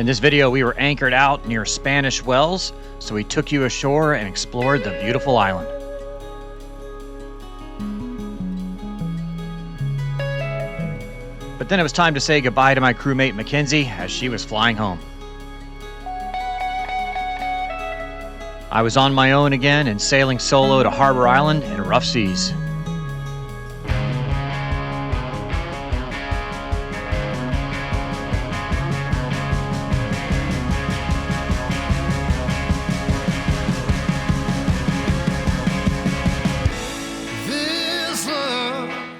In this video, we were anchored out near Spanish Wells, so we took you ashore and explored the beautiful island. But then it was time to say goodbye to my crewmate McKenzie as she was flying home. I was on my own again and sailing solo to Harbour Island in rough seas.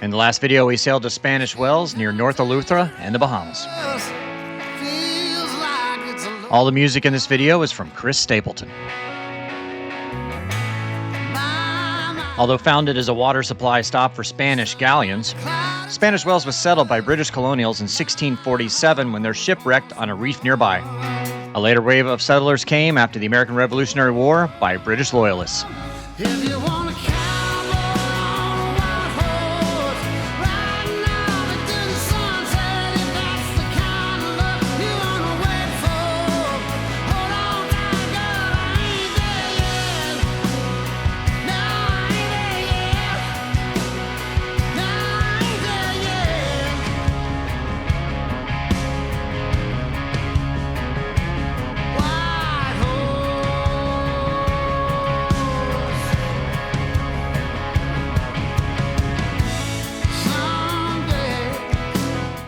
In the last video, we sailed to Spanish Wells near North Eleuthera and the Bahamas. All the music in this video is from Chris Stapleton. Although founded as a water supply stop for Spanish galleons, Spanish Wells was settled by British colonials in 1647 when their ship wrecked on a reef nearby. A later wave of settlers came after the American Revolutionary War by British loyalists.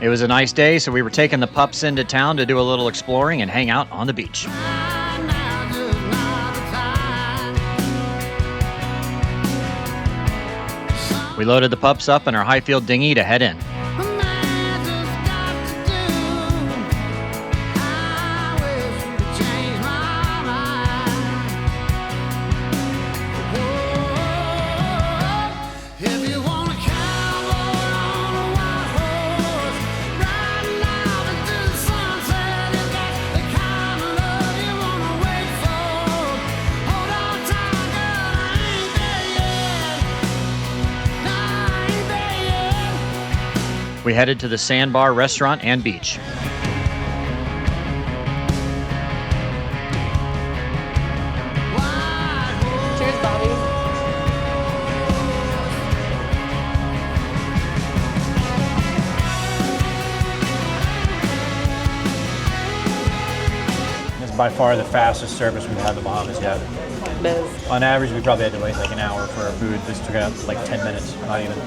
It was a nice day, so we were taking the pups into town to do a little exploring and hang out on the beach. We loaded the pups up in our high-field dinghy to head in. We headed to the Sandbar restaurant and beach. Cheers, Bobby. It's by far the fastest service we've had in the Bahamas yet. It is. On average, we probably had to wait like an hour for our food. This took out like 10 minutes, not even.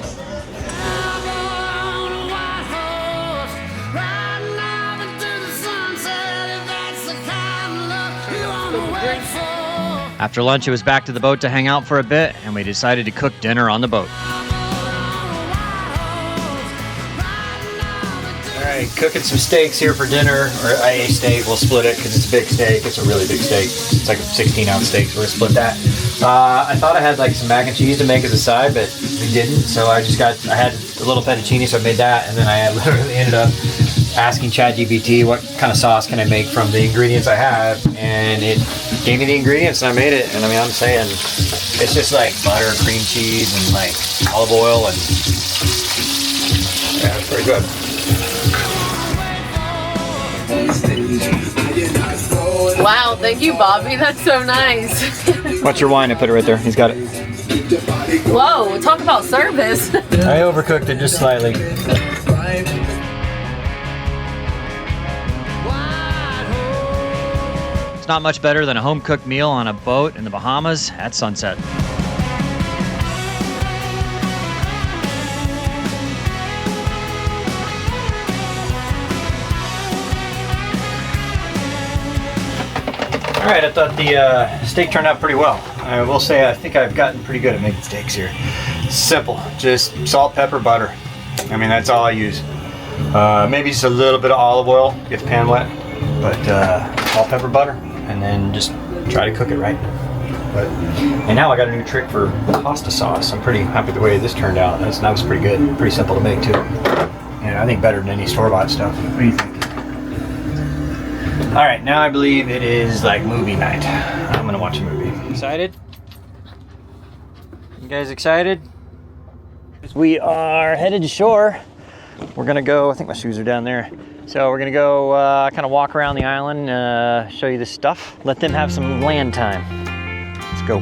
After lunch, it was back to the boat to hang out for a bit, and we decided to cook dinner on the boat. All right, cooking some steaks here for dinner, or I ate steak. We'll split it because it's a big steak. It's a really big steak. It's like a 16-ounce steak, so we're gonna split that. I thought I had like some mac and cheese to make as a side, but we didn't. So I had a little fettuccine, so I made that, and then I literally ended up asking ChatGPT what kind of sauce can I make from the ingredients I have, and it gave me the ingredients and I made it. And I mean, I'm saying it's just like butter and cream cheese and like olive oil, and yeah, it's pretty good. Wow, thank you, Bobby. That's so nice. What's your wine? I put it right there. He's got it. Whoa, talk about service. I overcooked it just slightly. It's not much better than a home-cooked meal on a boat in the Bahamas at sunset. All right, I thought the steak turned out pretty well. I will say I think I've gotten pretty good at making steaks here. Simple, just salt, pepper, butter. I mean, that's all I use. Maybe just a little bit of olive oil, get the pan wet, but salt, pepper, butter, and then just try to cook it right. And now I got a new trick for pasta sauce. I'm pretty happy with the way this turned out. That was pretty good, pretty simple to make too. And I think better than any store-bought stuff. What do you think? All right, now I believe it is like movie night. I'm gonna watch a movie. Excited? You guys excited? We are headed to shore. We're gonna go, I think my shoes are down there. So we're gonna go kind of walk around the island, show you this stuff. Let them have some land time. Let's go.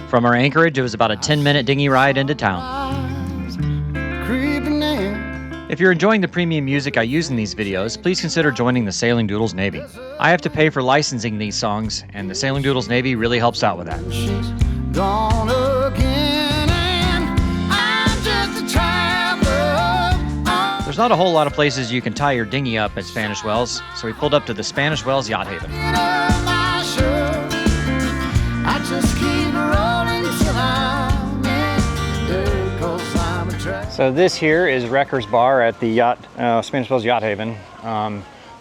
From our anchorage, it was about a 10-minute dinghy ride into town. If you're enjoying the premium music I use in these videos, please consider joining the Sailing Doodles Navy. I have to pay for licensing these songs, and the Sailing Doodles Navy really helps out with that. There's not a whole lot of places you can tie your dinghy up at Spanish Wells, so we pulled up to the Spanish Wells Yacht Haven. So this here is Wrecker's Bar at the Spanish Wells Yacht Haven.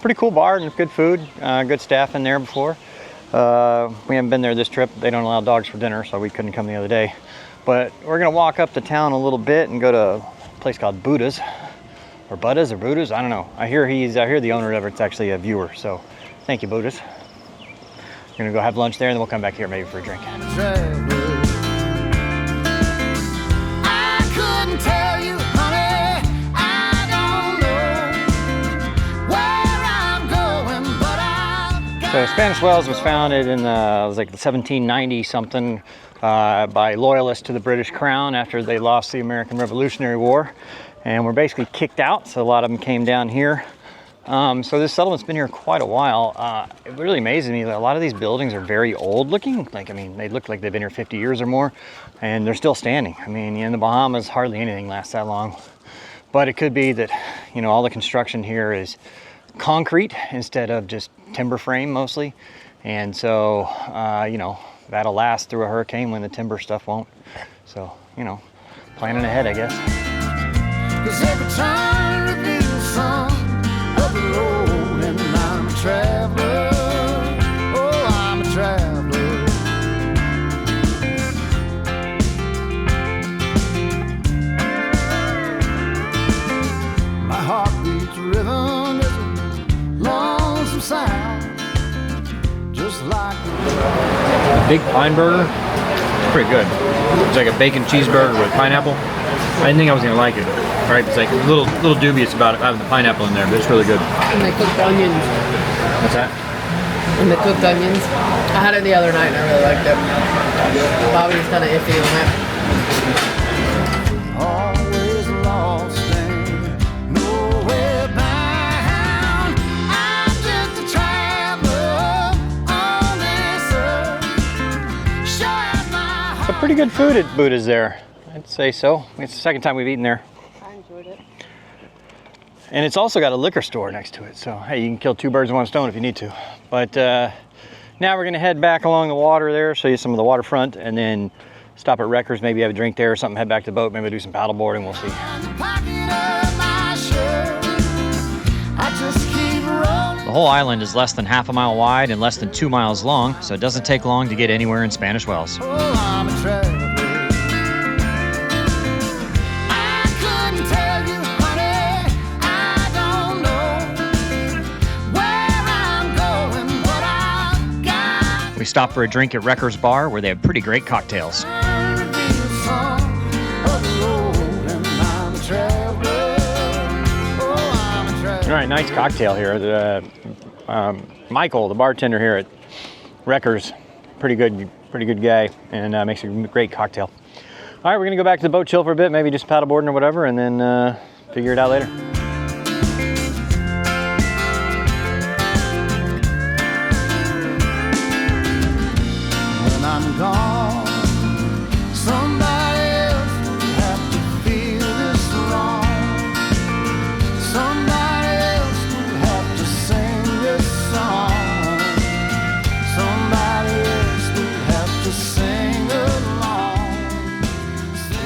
Pretty cool bar and good food, good staff in there before. We haven't been there this trip. They don't allow dogs for dinner, so we couldn't come the other day. But we're gonna walk up to town a little bit and go to a place called Buddha's, or Buddha's or Buddha's, I don't know. I hear the owner of it's actually a viewer, so thank you, Buddha's. We're gonna go have lunch there and then we'll come back here maybe for a drink. So Spanish Wells was founded in it was like 1790 something by loyalists to the British Crown after they lost the American Revolutionary War, and were basically kicked out. So a lot of them came down here. So this settlement's been here quite a while. It really amazes me that a lot of these buildings are very old looking. Like, I mean, they look like they've been here 50 years or more, and they're still standing. I mean, in the Bahamas, hardly anything lasts that long. But it could be that, you know, all the construction here is concrete instead of just timber frame mostly. And so, you know, that'll last through a hurricane when the timber stuff won't. So, you know, planning ahead, I guess. 'Cause every time I reveal some of the road, and I'm a traveler, oh, I'm a traveler. My heart beats rhythm is a lonesome sound, just like the big pine burger. It's pretty good. It's like a bacon cheeseburger with pineapple. I didn't think I was gonna like it. Right? It's like a little dubious about it having the pineapple in there, but it's really good. And the cooked onions. What's that? And the cooked onions. I had it the other night and I really liked it. Bobby was kind of iffy on it. Always lost and nowhere bound. I'm just a traveler on this earth. Some pretty good food at Buddha's there. I'd say so. It's the second time we've eaten there. I enjoyed it. And it's also got a liquor store next to it. So, hey, you can kill two birds with one stone if you need to. But now we're gonna head back along the water there, show you some of the waterfront, and then stop at Wrecker's, maybe have a drink there or something, head back to the boat, maybe do some paddle boarding, we'll see. The whole island is less than half a mile wide and less than 2 miles long, so it doesn't take long to get anywhere in Spanish Wells. We stopped for a drink at Wrecker's Bar, where they have pretty great cocktails. All right, nice cocktail here. Michael, the bartender here at Wrecker's, pretty good guy, and makes a great cocktail. All right, we're gonna go back to the boat, chill for a bit, maybe just paddleboarding or whatever, and then figure it out later. I'm gone. Somebody else will have to feel this wrong. Somebody else will have to sing this song. Somebody else will have to sing along.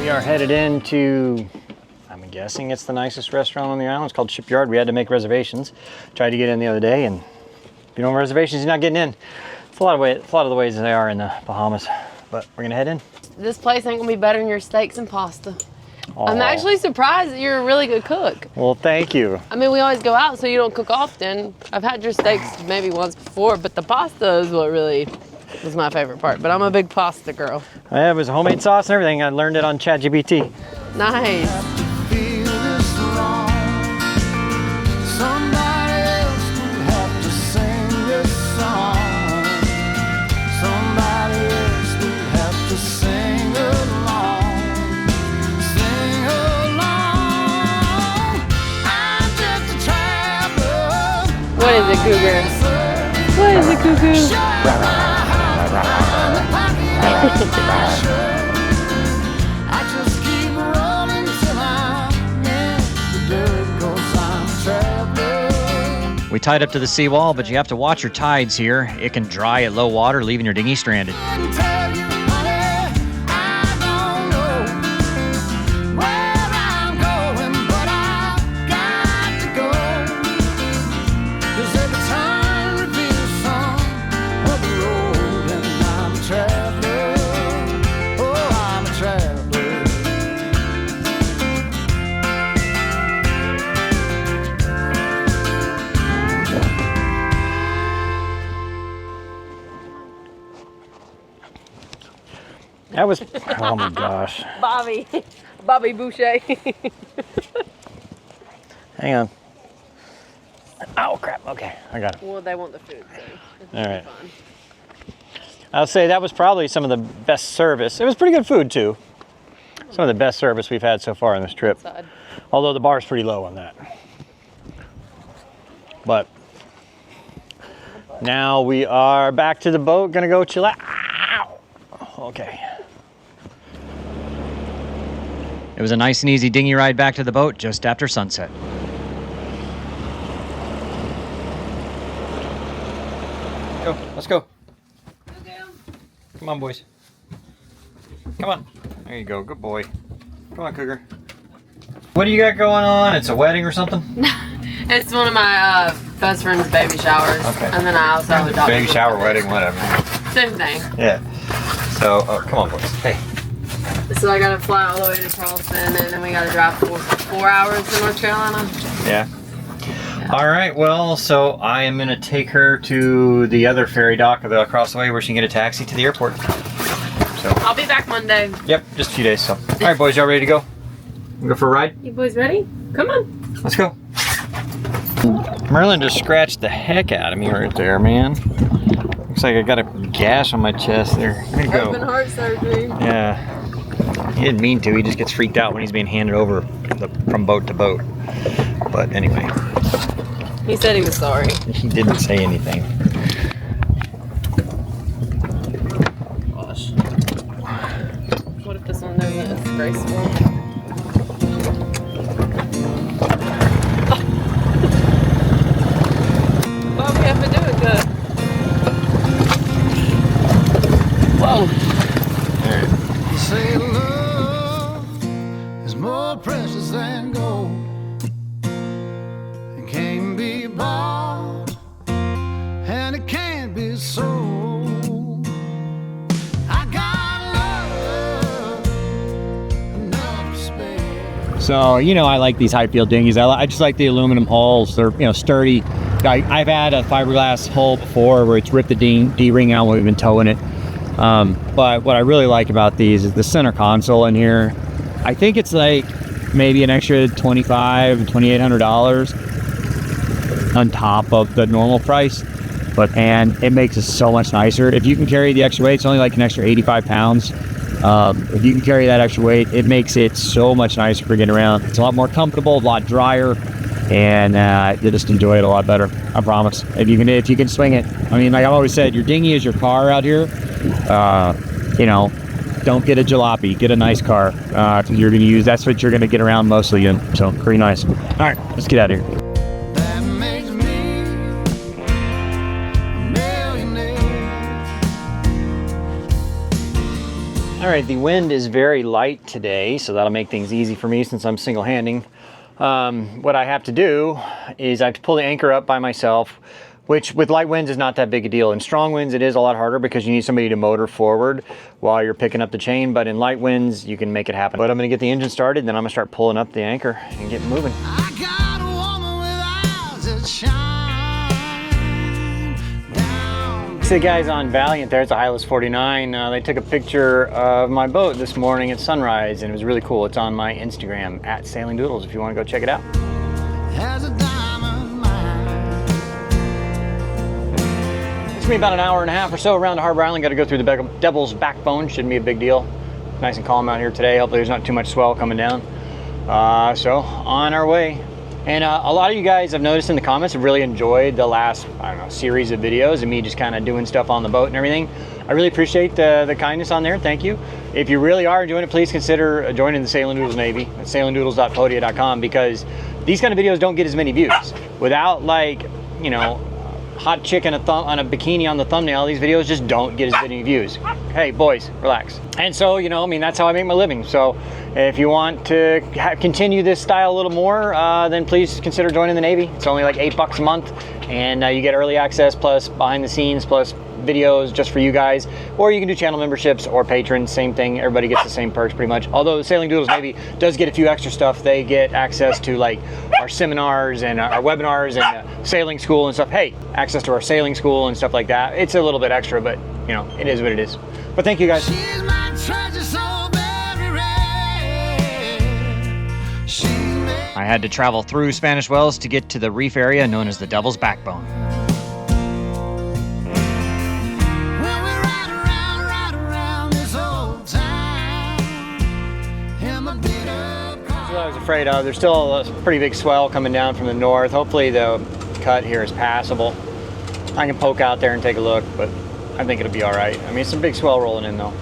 We are headed into, I'm guessing it's the nicest restaurant on the island. It's called Shipyard. We had to make reservations. Tried to get in the other day, and if you don't have reservations, you're not getting in. It's a lot of the ways they are in the Bahamas, but we're gonna head in. This place ain't gonna be better than your steaks and pasta. Aww. I'm actually surprised that you're a really good cook. Well, thank you. I mean, we always go out, so you don't cook often. I've had your steaks maybe once before, but the pasta is what really was my favorite part, but I'm a big pasta girl. Yeah, it was homemade sauce and everything. I learned it on ChatGPT. Nice. What is it, Cougar? What is it, Cougar? We tied up to the seawall, but you have to watch your tides here. It can dry at low water, leaving your dinghy stranded. That was, oh my gosh. Bobby Boucher. Hang on. Oh crap, okay, I got it. Well, they want the food, so it's All right. fun. I'll say that was probably some of the best service. It was pretty good food too. Some of the best service we've had so far on this trip. Outside. Although the bar's pretty low on that. But now we are back to the boat, gonna go chill out. Ow! Okay. It was a nice and easy dinghy ride back to the boat just after sunset. Go, let's go. Come on, boys. Come on. There you go, good boy. Come on, Cougar. What do you got going on? It's a wedding or something? It's one of my best friend's baby showers. Okay. And then I also have a doctor. Baby shower, wedding, whatever. Same thing. Yeah. So, come on, boys. Hey. So I gotta fly all the way to Charleston, and then we gotta drive 4 hours to North Carolina. Yeah. All right, well, so I am going to take her to the other ferry dock across the way where she can get a taxi to the airport. So. I'll be back Monday. Yep, just a few days. So, all right, boys, y'all ready to go? Go for a ride? You boys ready? Come on. Let's go. Merlin just scratched the heck out of me right there, man. Looks like I got a gash on my chest there. Way to go. Open heart surgery. Yeah. He didn't mean to. He just gets freaked out when he's being handed over from boat to boat. But anyway. He said he was sorry. He didn't say anything. Gosh. What if this one is graceful? Well, we have to do it good. Whoa. There. Say love is more precious than gold. It can't be bought and it can't be sold. I got love enough to spare. So, you know, I like these Highfield dinghies. I just like the aluminum hulls. They're, you know, sturdy. I've had a fiberglass hull before where it's ripped the D-ring out when we've been towing it. But what I really like about these is the center console in here. I think it's like maybe an extra $2,500, $2,800 on top of the normal price. And it makes it so much nicer. If you can carry the extra weight, it's only like an extra 85 pounds. If you can carry that extra weight, it makes it so much nicer for getting around. It's a lot more comfortable, a lot drier, and you just enjoy it a lot better. I promise. If you can swing it. I mean, like I've always said, your dinghy is your car out here. You know, don't get a jalopy. Get a nice car. You're going to use. That's what you're going to get around mostly in. So pretty nice. All right, let's get out of here. That makes me a millionaire. All right, the wind is very light today, so that'll make things easy for me since I'm single-handing. What I have to do is I have to pull the anchor up by myself, which with light winds is not that big a deal. In strong winds, it is a lot harder because you need somebody to motor forward while you're picking up the chain, but in light winds, you can make it happen. But I'm gonna get the engine started, then I'm gonna start pulling up the anchor and get moving. I got a woman with eyes that shine down Thanks to the guys on Valiant there. It's a Hylas 49. They took a picture of my boat this morning at sunrise, and it was really cool. It's on my Instagram, at Sailing Doodles, if you want to go check it out. Has a diamond mine. It's gonna be about an hour and a half or so around Harbour Island. Got to go through the Devil's Backbone. Shouldn't be a big deal. Nice and calm out here today. Hopefully there's not too much swell coming down. So on our way. And a lot of you guys I've noticed in the comments have really enjoyed the last, I don't know, series of videos of me just kind of doing stuff on the boat and everything. I really appreciate the kindness on there. Thank you. If you really are enjoying it, please consider joining the Sailing Doodles Navy at sailingdoodles.podia.com, because these kind of videos don't get as many views. Without, like, you know, hot chick on a bikini on the thumbnail, these videos just don't get as many views. Hey boys, relax. And so, you know, I mean, that's how I make my living. So if you want to continue this style a little more, then please consider joining the Navy. It's only like $8 a month, and you get early access plus behind the scenes plus videos just for you guys, or you can do channel memberships or patrons. Same thing, everybody gets the same perks pretty much. Although the Sailing Doodles Navy does get a few extra stuff. They get access to like our seminars and our webinars and sailing school and stuff. Hey, access to our sailing school and stuff like that. It's a little bit extra, but you know, it is what it is. But thank you guys. She's my treasure, so very rare. She's I had to travel through Spanish Wells to get to the reef area known as the Devil's Backbone. I was afraid of. There's still a pretty big swell coming down from the north. Hopefully the cut here is passable. I can poke out there and take a look, but I think it'll be all right. I mean, it's a big swell rolling in though.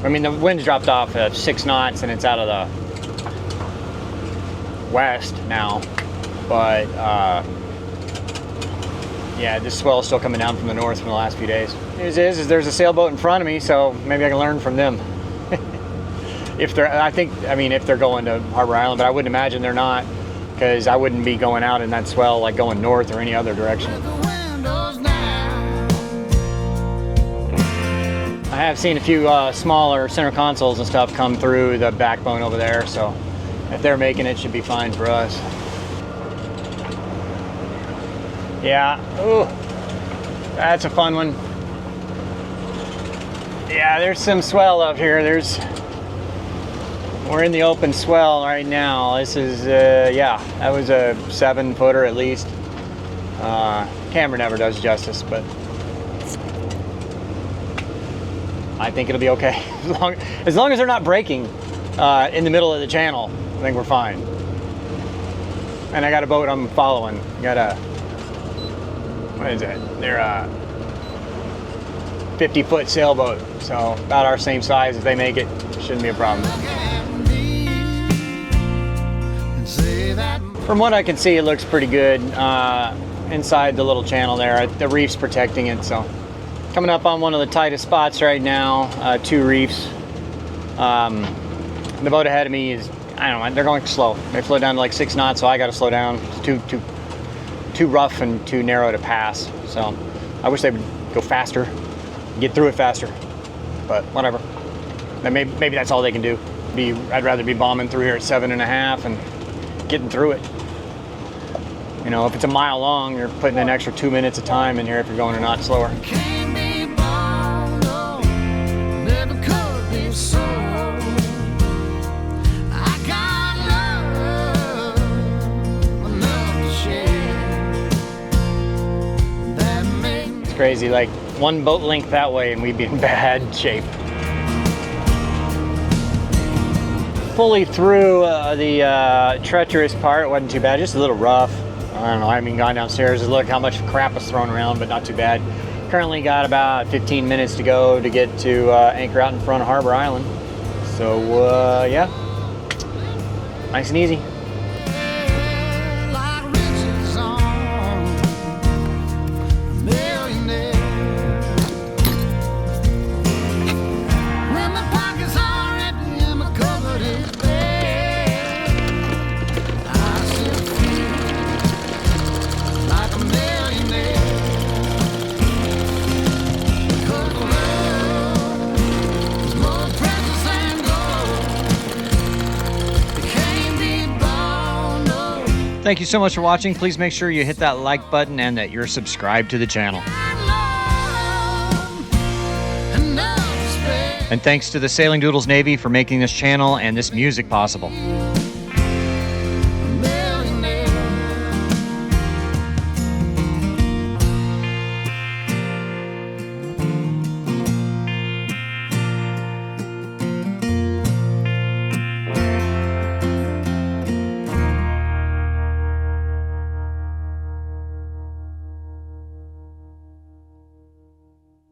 I mean, the wind's dropped off at 6 knots and it's out of the west now, but yeah, this swell is still coming down from the north from the last few days. News is there's a sailboat in front of me, so maybe I can learn from them. If they're, I mean, if they're going to Harbour Island, but I wouldn't imagine they're not, because I wouldn't be going out in that swell like going north or any other direction. I have seen a few smaller center consoles and stuff come through the backbone over there, so if they're making it, should be fine for us. Yeah, ooh, that's a fun one. Yeah, there's some swell up here. We're in the open swell right now. This is, yeah, that was a 7-footer at least. Camera never does justice, but I think it'll be okay. As long as they're not breaking in the middle of the channel, I think we're fine. And I got a boat I'm following. Got a, what is it? They're a 50-foot sailboat, so about our same size. If they make it, shouldn't be a problem. From what I can see, it looks pretty good inside the little channel there. The reef's protecting it, so. Coming up on one of the tightest spots right now, 2 reefs. The boat ahead of me is, I don't know, they're going slow. They flow down to like 6 knots, so I gotta slow down. It's too rough and too narrow to pass. So I wish they would go faster, get through it faster, but whatever. Maybe that's all they can do. I'd rather be bombing through here at 7.5 and getting through it. You know, if it's a mile long, you're putting an extra 2 minutes of time in here if you're going a knot slower. It's crazy, like one boat length that way and we'd be in bad shape. Fully through the treacherous part. It wasn't too bad, just a little rough. I don't know, I haven't even gone downstairs to look how much crap was thrown around, but not too bad. Currently got about 15 minutes to go to get to anchor out in front of Harbour Island. So yeah, nice and easy. Thank you so much for watching. Please make sure you hit that like button and that you're subscribed to the channel. And thanks to the Sailing Doodles Navy for making this channel and this music possible.